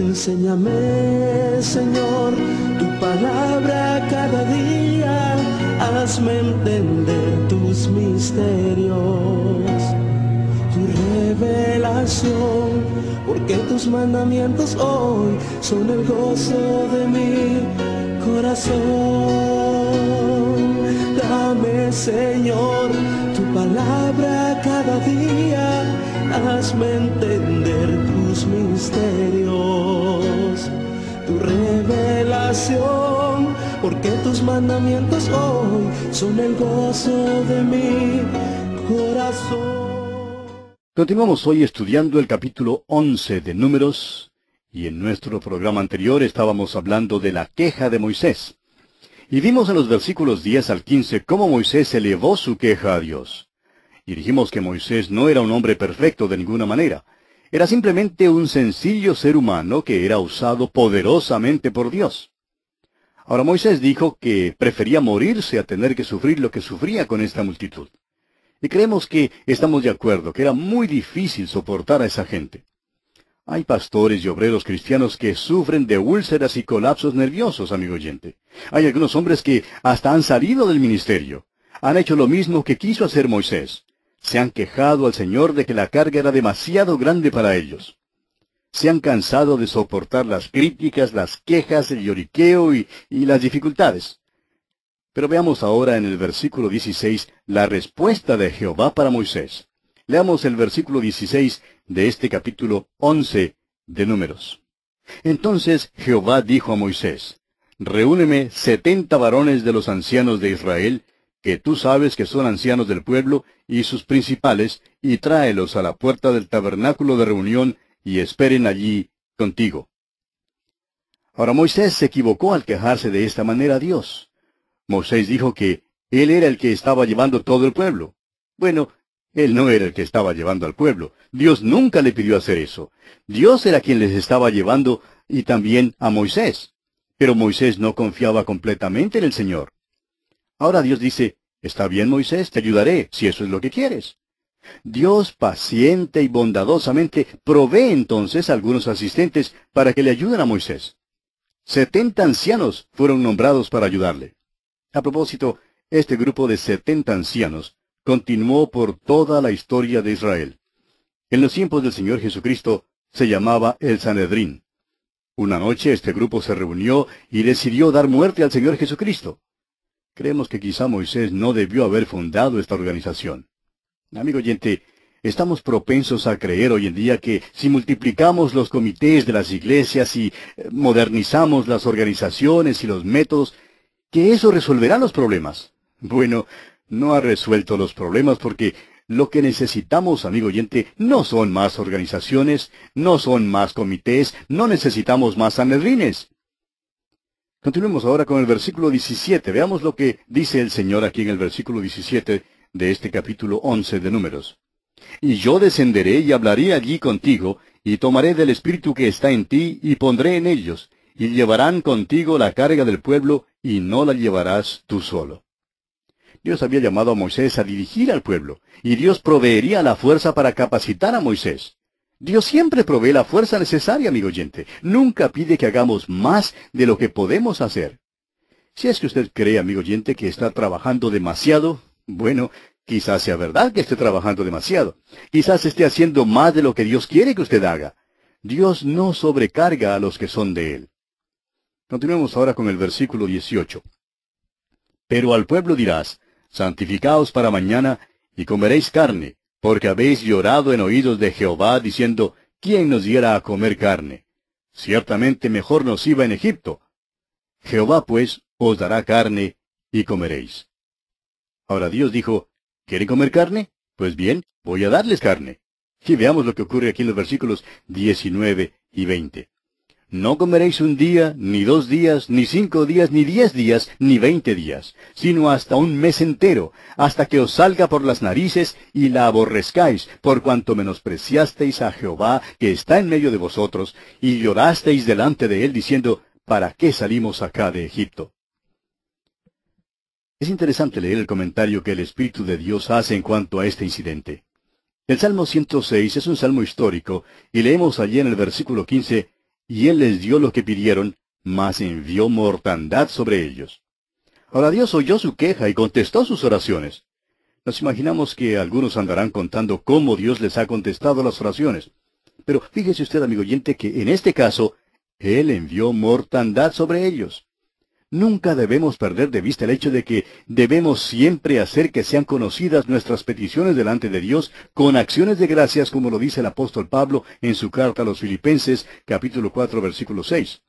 Enséñame, Señor, tu palabra cada día, hazme entender tus misterios, tu revelación, porque tus mandamientos hoy son el gozo de mi corazón. Dame, Señor, tu palabra cada día, hazme entender tus misterios, tu revelación, porque tus mandamientos hoy son el gozo de mi corazón. Continuamos hoy estudiando el capítulo 11 de Números, y en nuestro programa anterior estábamos hablando de la queja de Moisés. Y vimos en los versículos 10 al 15 cómo Moisés elevó su queja a Dios. Y dijimos que Moisés no era un hombre perfecto de ninguna manera. Era simplemente un sencillo ser humano que era usado poderosamente por Dios. Ahora Moisés dijo que prefería morirse a tener que sufrir lo que sufría con esta multitud. Y creemos que estamos de acuerdo que era muy difícil soportar a esa gente. Hay pastores y obreros cristianos que sufren de úlceras y colapsos nerviosos, amigo oyente. Hay algunos hombres que hasta han salido del ministerio. Han hecho lo mismo que quiso hacer Moisés. Se han quejado al Señor de que la carga era demasiado grande para ellos. Se han cansado de soportar las críticas, las quejas, el lloriqueo y las dificultades. Pero veamos ahora en el versículo 16 la respuesta de Jehová para Moisés. Leamos el versículo 16 de este capítulo 11 de Números. Entonces Jehová dijo a Moisés, reúneme 70 varones de los ancianos de Israel, que tú sabes que son ancianos del pueblo, y sus principales, y tráelos a la puerta del tabernáculo de reunión, y esperen allí contigo. Ahora Moisés se equivocó al quejarse de esta manera a Dios. Moisés dijo que él era el que estaba llevando todo el pueblo. Bueno, él no era el que estaba llevando al pueblo. Dios nunca le pidió hacer eso. Dios era quien les estaba llevando, y también a Moisés. Pero Moisés no confiaba completamente en el Señor. Ahora Dios dice, está bien Moisés, te ayudaré, si eso es lo que quieres. Dios paciente y bondadosamente provee entonces a algunos asistentes para que le ayuden a Moisés. 70 ancianos fueron nombrados para ayudarle. A propósito, este grupo de 70 ancianos continuó por toda la historia de Israel. En los tiempos del Señor Jesucristo se llamaba el Sanedrín. Una noche este grupo se reunió y decidió dar muerte al Señor Jesucristo. Creemos que quizá Moisés no debió haber fundado esta organización. Amigo oyente, estamos propensos a creer hoy en día que si multiplicamos los comités de las iglesias y modernizamos las organizaciones y los métodos, que eso resolverá los problemas. Bueno, no ha resuelto los problemas porque lo que necesitamos, amigo oyente, no son más organizaciones, no son más comités, no necesitamos más sanedrines. Continuemos ahora con el versículo 17. Veamos lo que dice el Señor aquí en el versículo 17 de este capítulo 11 de Números. Y yo descenderé y hablaré allí contigo, y tomaré del espíritu que está en ti, y pondré en ellos, y llevarán contigo la carga del pueblo, y no la llevarás tú solo. Dios había llamado a Moisés a dirigir al pueblo, y Dios proveería la fuerza para capacitar a Moisés. Dios siempre provee la fuerza necesaria, amigo oyente. Nunca pide que hagamos más de lo que podemos hacer. Si es que usted cree, amigo oyente, que está trabajando demasiado, bueno, quizás sea verdad que esté trabajando demasiado. Quizás esté haciendo más de lo que Dios quiere que usted haga. Dios no sobrecarga a los que son de Él. Continuemos ahora con el versículo 18. Pero al pueblo dirás, santificaos para mañana, y comeréis carne, porque habéis llorado en oídos de Jehová, diciendo, ¿quién nos diera a comer carne? Ciertamente mejor nos iba en Egipto. Jehová pues os dará carne, y comeréis. Ahora Dios dijo, ¿quieren comer carne? Pues bien, voy a darles carne. Y veamos lo que ocurre aquí en los versículos 19 y 20. No comeréis un día, ni 2 días, ni 5 días, ni 10 días, ni 20 días, sino hasta un mes entero, hasta que os salga por las narices y la aborrezcáis, por cuanto menospreciasteis a Jehová, que está en medio de vosotros, y llorasteis delante de él, diciendo, ¿para qué salimos acá de Egipto? Es interesante leer el comentario que el Espíritu de Dios hace en cuanto a este incidente. El Salmo 106 es un salmo histórico, y leemos allí en el versículo 15, y él les dio lo que pidieron, mas envió mortandad sobre ellos. Ahora Dios oyó su queja y contestó sus oraciones. Nos imaginamos que algunos andarán contando cómo Dios les ha contestado las oraciones. Pero fíjese usted, amigo oyente, que en este caso, Él envió mortandad sobre ellos. Nunca debemos perder de vista el hecho de que debemos siempre hacer que sean conocidas nuestras peticiones delante de Dios con acciones de gracias, como lo dice el apóstol Pablo en su carta a los Filipenses, capítulo 4, versículo 6.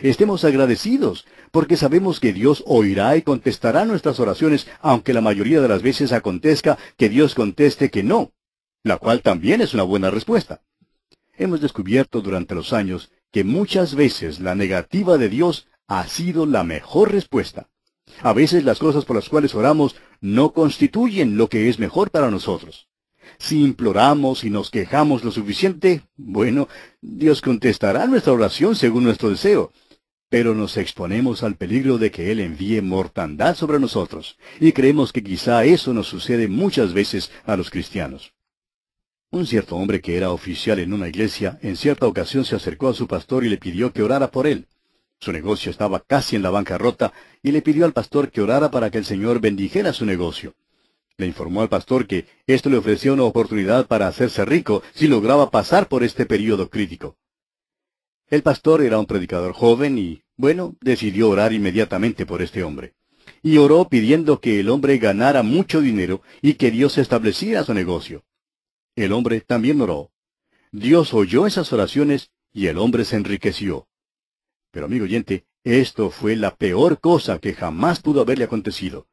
Estemos agradecidos, porque sabemos que Dios oirá y contestará nuestras oraciones, aunque la mayoría de las veces acontezca que Dios conteste que no, la cual también es una buena respuesta. Hemos descubierto durante los años que muchas veces la negativa de Dios ha sido la mejor respuesta. A veces las cosas por las cuales oramos no constituyen lo que es mejor para nosotros. Si imploramos y nos quejamos lo suficiente, bueno, Dios contestará nuestra oración según nuestro deseo. Pero nos exponemos al peligro de que Él envíe mortandad sobre nosotros, y creemos que quizá eso nos sucede muchas veces a los cristianos. Un cierto hombre que era oficial en una iglesia, en cierta ocasión se acercó a su pastor y le pidió que orara por él. Su negocio estaba casi en la bancarrota, y le pidió al pastor que orara para que el Señor bendijera su negocio. Le informó al pastor que esto le ofrecía una oportunidad para hacerse rico si lograba pasar por este período crítico. El pastor era un predicador joven y, bueno, decidió orar inmediatamente por este hombre. Y oró pidiendo que el hombre ganara mucho dinero y que Dios estableciera su negocio. El hombre también oró. Dios oyó esas oraciones y el hombre se enriqueció. Pero, amigo oyente, esto fue la peor cosa que jamás pudo haberle acontecido.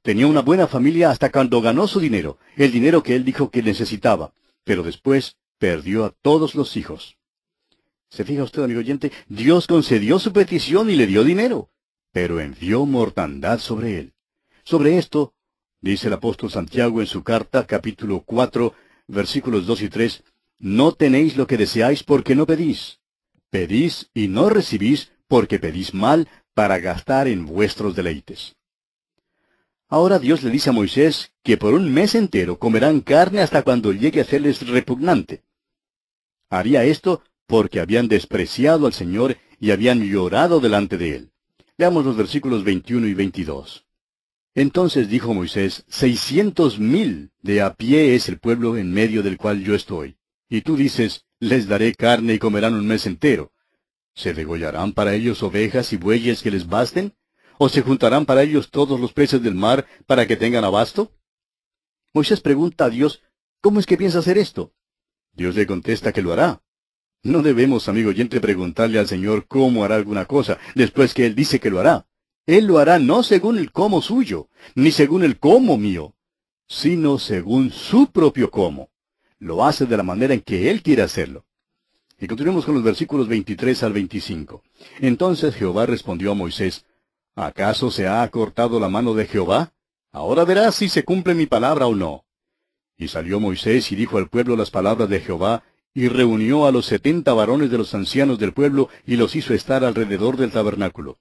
Tenía una buena familia hasta cuando ganó su dinero, el dinero que él dijo que necesitaba, pero después perdió a todos los hijos. ¿Se fija usted, amigo oyente? Dios concedió su petición y le dio dinero, pero envió mortandad sobre él. Sobre esto, dice el apóstol Santiago en su carta, capítulo 4, versículos 2 y 3, no tenéis lo que deseáis porque no pedís. Pedís y no recibís porque pedís mal para gastar en vuestros deleites. Ahora Dios le dice a Moisés que por un mes entero comerán carne hasta cuando llegue a serles repugnante. Haría esto porque habían despreciado al Señor y habían llorado delante de Él. Leamos los versículos 21 y 22. Entonces dijo Moisés, 600,000 de a pie es el pueblo en medio del cual yo estoy. Y tú dices, les daré carne y comerán un mes entero. ¿Se degollarán para ellos ovejas y bueyes que les basten? ¿O se juntarán para ellos todos los peces del mar para que tengan abasto? Moisés pregunta a Dios, ¿cómo es que piensa hacer esto? Dios le contesta que lo hará. No debemos, amigo oyente, preguntarle al Señor cómo hará alguna cosa, después que Él dice que lo hará. Él lo hará no según el cómo suyo, ni según el cómo mío, sino según su propio cómo. Lo hace de la manera en que Él quiere hacerlo. Y continuemos con los versículos 23 al 25. Entonces Jehová respondió a Moisés, ¿acaso se ha acortado la mano de Jehová? Ahora verás si se cumple mi palabra o no. Y salió Moisés y dijo al pueblo las palabras de Jehová, y reunió a los 70 varones de los ancianos del pueblo, y los hizo estar alrededor del tabernáculo.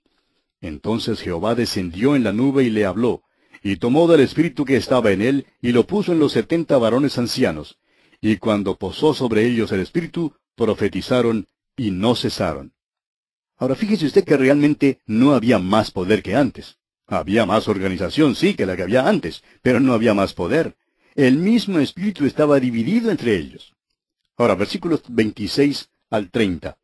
Entonces Jehová descendió en la nube y le habló, y tomó del espíritu que estaba en él, y lo puso en los 70 varones ancianos. Y cuando posó sobre ellos el espíritu, profetizaron, y no cesaron. Ahora fíjese usted que realmente no había más poder que antes. Había más organización, sí, que la que había antes, pero no había más poder. El mismo espíritu estaba dividido entre ellos. Ahora, versículos 26 al 30.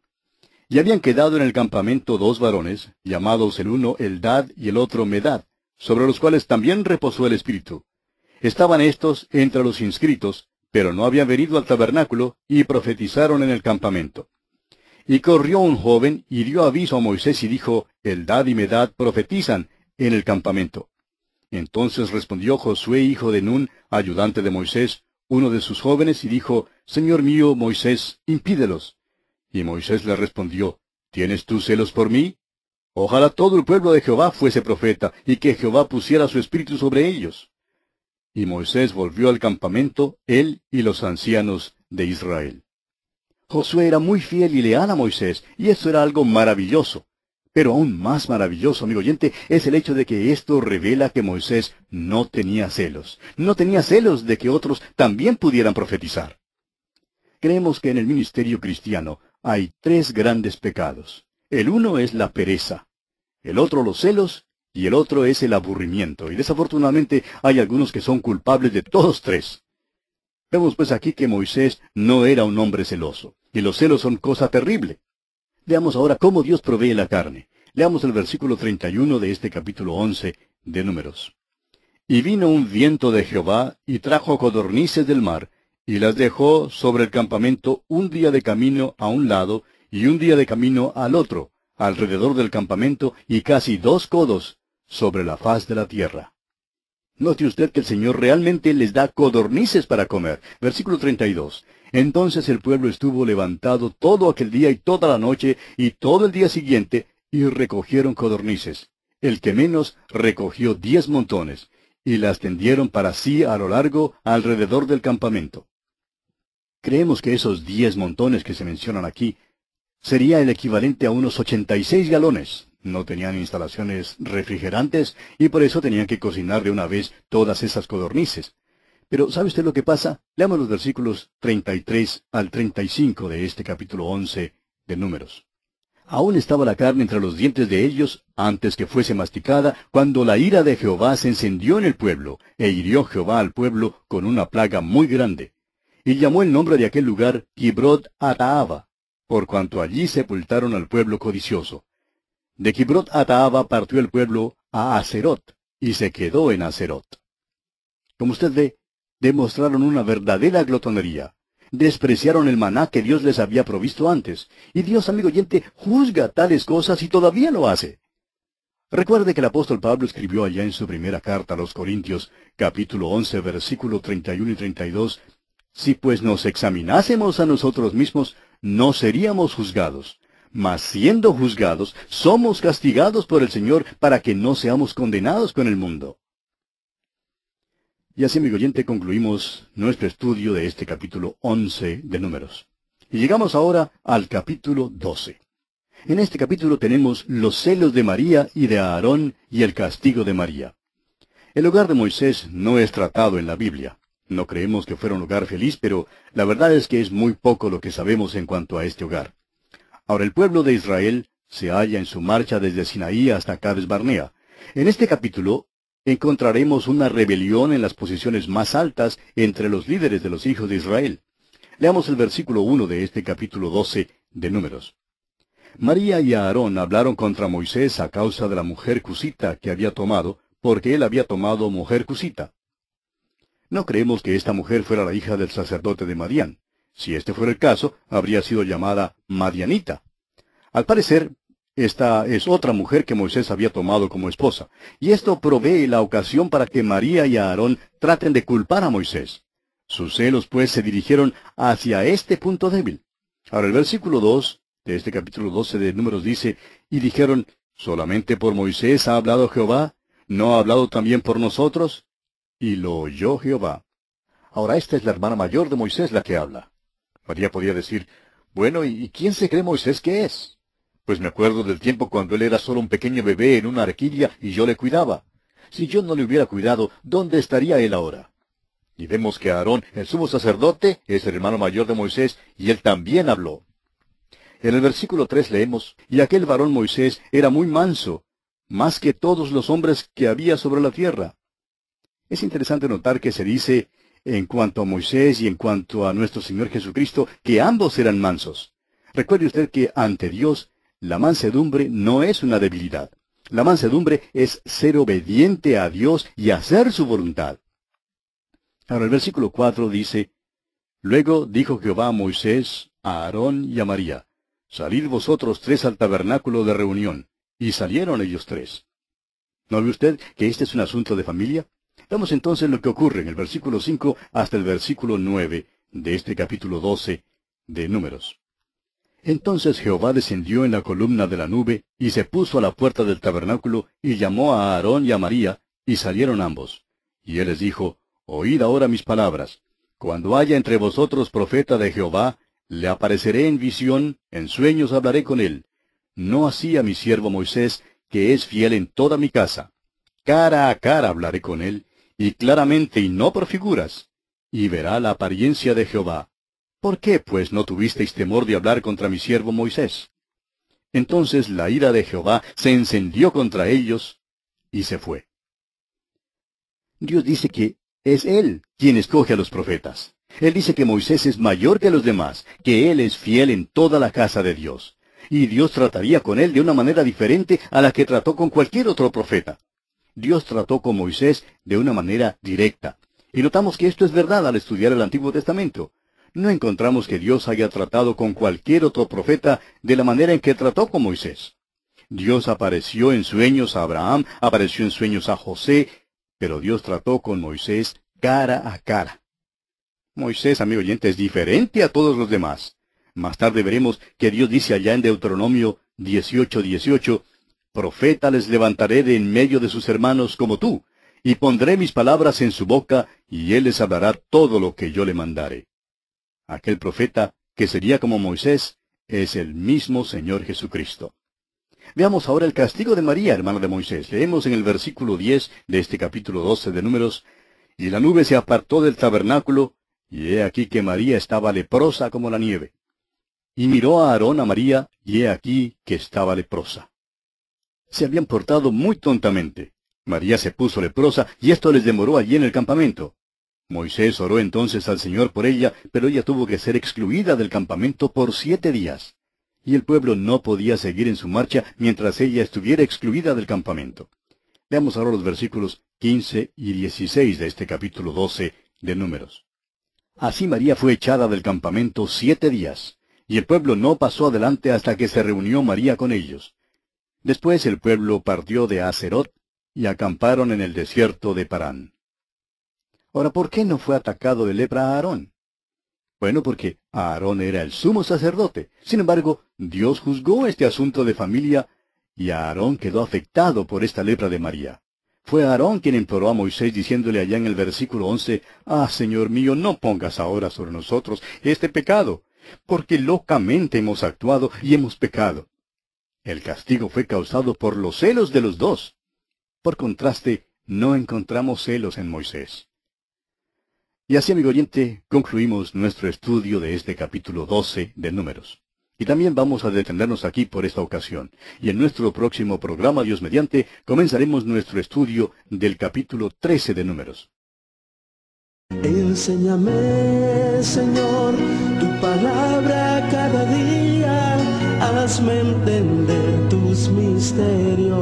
Y habían quedado en el campamento 2 varones, llamados el uno Eldad y el otro Medad, sobre los cuales también reposó el espíritu. Estaban estos entre los inscritos, pero no habían venido al tabernáculo, y profetizaron en el campamento. Y corrió un joven, y dio aviso a Moisés, y dijo, Eldad y Medad profetizan en el campamento. Entonces respondió Josué, hijo de Nun, ayudante de Moisés, uno de sus jóvenes, y dijo, Señor mío, Moisés, impídelos. Y Moisés le respondió, ¿tienes tú celos por mí? Ojalá todo el pueblo de Jehová fuese profeta, y que Jehová pusiera su espíritu sobre ellos. Y Moisés volvió al campamento, él y los ancianos de Israel. Josué era muy fiel y leal a Moisés, y esto era algo maravilloso. Pero aún más maravilloso, amigo oyente, es el hecho de que esto revela que Moisés no tenía celos. No tenía celos de que otros también pudieran profetizar. Creemos que en el ministerio cristiano hay tres grandes pecados. El uno es la pereza, el otro los celos, y el otro es el aburrimiento. Y desafortunadamente hay algunos que son culpables de todos tres. Vemos pues aquí que Moisés no era un hombre celoso, y los celos son cosa terrible. Veamos ahora cómo Dios provee la carne. Leamos el versículo 31 de este capítulo 11 de Números. Y vino un viento de Jehová, y trajo codornices del mar, y las dejó sobre el campamento un día de camino a un lado, y un día de camino al otro, alrededor del campamento, y casi 2 codos sobre la faz de la tierra. Note usted que el Señor realmente les da codornices para comer. Versículo 32. Entonces el pueblo estuvo levantado todo aquel día y toda la noche, y todo el día siguiente, y recogieron codornices. El que menos recogió 10 montones, y las tendieron para sí a lo largo alrededor del campamento. Creemos que esos 10 montones que se mencionan aquí sería el equivalente a unos 86 galones. No tenían instalaciones refrigerantes y por eso tenían que cocinar de una vez todas esas codornices. Pero ¿sabe usted lo que pasa? Leamos los versículos 33 al 35 de este capítulo 11 de Números. Aún estaba la carne entre los dientes de ellos antes que fuese masticada, cuando la ira de Jehová se encendió en el pueblo, e hirió Jehová al pueblo con una plaga muy grande. Y llamó el nombre de aquel lugar Kibrot Hataava, por cuanto allí sepultaron al pueblo codicioso. De Kibrot Hataava partió el pueblo a Aserot, y se quedó en Aserot. Como usted ve, demostraron una verdadera glotonería. Despreciaron el maná que Dios les había provisto antes. Y Dios, amigo oyente, juzga tales cosas y todavía lo hace. Recuerde que el apóstol Pablo escribió allá en su primera carta a los Corintios, capítulo 11, versículo 31 y 32, si pues nos examinásemos a nosotros mismos, no seríamos juzgados. Mas siendo juzgados, somos castigados por el Señor para que no seamos condenados con el mundo. Y así, amigo oyente, concluimos nuestro estudio de este capítulo 11 de Números. Y llegamos ahora al capítulo 12. En este capítulo tenemos los celos de María y de Aarón y el castigo de María. El hogar de Moisés no es tratado en la Biblia. No creemos que fuera un hogar feliz, pero la verdad es que es muy poco lo que sabemos en cuanto a este hogar. Ahora, el pueblo de Israel se halla en su marcha desde Sinaí hasta Cades Barnea. En este capítulo encontraremos una rebelión en las posiciones más altas entre los líderes de los hijos de Israel. Leamos el versículo 1 de este capítulo 12 de Números. María y Aarón hablaron contra Moisés a causa de la mujer cusita que había tomado, porque él había tomado mujer cusita. No creemos que esta mujer fuera la hija del sacerdote de Madián. Si este fuera el caso, habría sido llamada Madianita. Al parecer, esta es otra mujer que Moisés había tomado como esposa, y esto provee la ocasión para que María y Aarón traten de culpar a Moisés. Sus celos, pues, se dirigieron hacia este punto débil. Ahora, el versículo 2 de este capítulo 12 de Números dice, y dijeron, ¿solamente por Moisés ha hablado Jehová? ¿No ha hablado también por nosotros? Y lo oyó Jehová. Ahora, esta es la hermana mayor de Moisés la que habla. María podía decir, bueno, ¿y quién se cree Moisés que es? Pues me acuerdo del tiempo cuando él era solo un pequeño bebé en una arquilla y yo le cuidaba. Si yo no le hubiera cuidado, ¿dónde estaría él ahora? Y vemos que Aarón, el sumo sacerdote, es el hermano mayor de Moisés, y él también habló. En el versículo 3 leemos, y aquel varón Moisés era muy manso, más que todos los hombres que había sobre la tierra. Es interesante notar que se dice, en cuanto a Moisés y en cuanto a nuestro Señor Jesucristo, que ambos eran mansos. Recuerde usted que ante Dios, la mansedumbre no es una debilidad. La mansedumbre es ser obediente a Dios y hacer su voluntad. Ahora el versículo 4 dice, Luego dijo Jehová a Moisés, a Aarón y a María, Salid vosotros 3 al tabernáculo de reunión. Y salieron ellos 3. ¿No ve usted que este es un asunto de familia? Veamos entonces lo que ocurre en el versículo 5 hasta el versículo 9 de este capítulo 12 de Números. Entonces Jehová descendió en la columna de la nube, y se puso a la puerta del tabernáculo, y llamó a Aarón y a María, y salieron ambos. Y él les dijo, Oíd ahora mis palabras. Cuando haya entre vosotros profeta de Jehová, le apareceré en visión, en sueños hablaré con él. No así a mi siervo Moisés, que es fiel en toda mi casa. Cara a cara hablaré con él, y claramente y no por figuras, y verá la apariencia de Jehová. ¿Por qué, pues, no tuvisteis temor de hablar contra mi siervo Moisés? Entonces la ira de Jehová se encendió contra ellos y se fue. Dios dice que es Él quien escoge a los profetas. Él dice que Moisés es mayor que los demás, que Él es fiel en toda la casa de Dios. Y Dios trataría con él de una manera diferente a la que trató con cualquier otro profeta. Dios trató con Moisés de una manera directa. Y notamos que esto es verdad al estudiar el Antiguo Testamento. No encontramos que Dios haya tratado con cualquier otro profeta de la manera en que trató con Moisés. Dios apareció en sueños a Abraham, apareció en sueños a José, pero Dios trató con Moisés cara a cara. Moisés, amigo oyente, es diferente a todos los demás. Más tarde veremos que Dios dice allá en Deuteronomio 18:18, «Profeta les levantaré de en medio de sus hermanos como tú, y pondré mis palabras en su boca, y él les hablará todo lo que yo le mandare». Aquel profeta, que sería como Moisés, es el mismo Señor Jesucristo. Veamos ahora el castigo de María, hermana de Moisés. Leemos en el versículo 10 de este capítulo 12 de Números, «Y la nube se apartó del tabernáculo, y he aquí que María estaba leprosa como la nieve. Y miró a Aarón a María, y he aquí que estaba leprosa». Se habían portado muy tontamente. María se puso leprosa, y esto les demoró allí en el campamento. Moisés oró entonces al Señor por ella, pero ella tuvo que ser excluida del campamento por 7 días. Y el pueblo no podía seguir en su marcha mientras ella estuviera excluida del campamento. Veamos ahora los versículos 15 y 16 de este capítulo 12 de Números. Así María fue echada del campamento 7 días, y el pueblo no pasó adelante hasta que se reunió María con ellos. Después el pueblo partió de Aserot y acamparon en el desierto de Parán. Ahora, ¿por qué no fue atacado de lepra a Aarón? Bueno, porque Aarón era el sumo sacerdote. Sin embargo, Dios juzgó este asunto de familia, y Aarón quedó afectado por esta lepra de María. Fue Aarón quien imploró a Moisés diciéndole allá en el versículo 11, «Ah, Señor mío, no pongas ahora sobre nosotros este pecado, porque locamente hemos actuado y hemos pecado». El castigo fue causado por los celos de los dos. Por contraste, no encontramos celos en Moisés. Y así, amigo oyente, concluimos nuestro estudio de este capítulo 12 de Números. Y también vamos a detenernos aquí por esta ocasión. Y en nuestro próximo programa, Dios mediante, comenzaremos nuestro estudio del capítulo 13 de Números. Enséñame, Señor, tu palabra cada día, hazme entender tus misterios,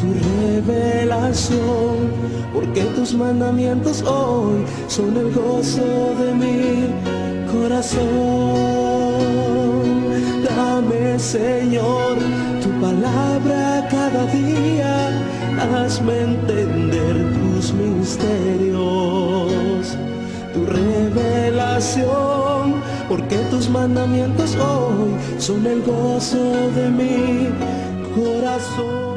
tu revelación, porque tus mandamientos hoy son el gozo de mi corazón. Dame, Señor, tu palabra cada día, hazme entender tus misterios, tu revelación, porque tus mandamientos hoy son el gozo de mi corazón.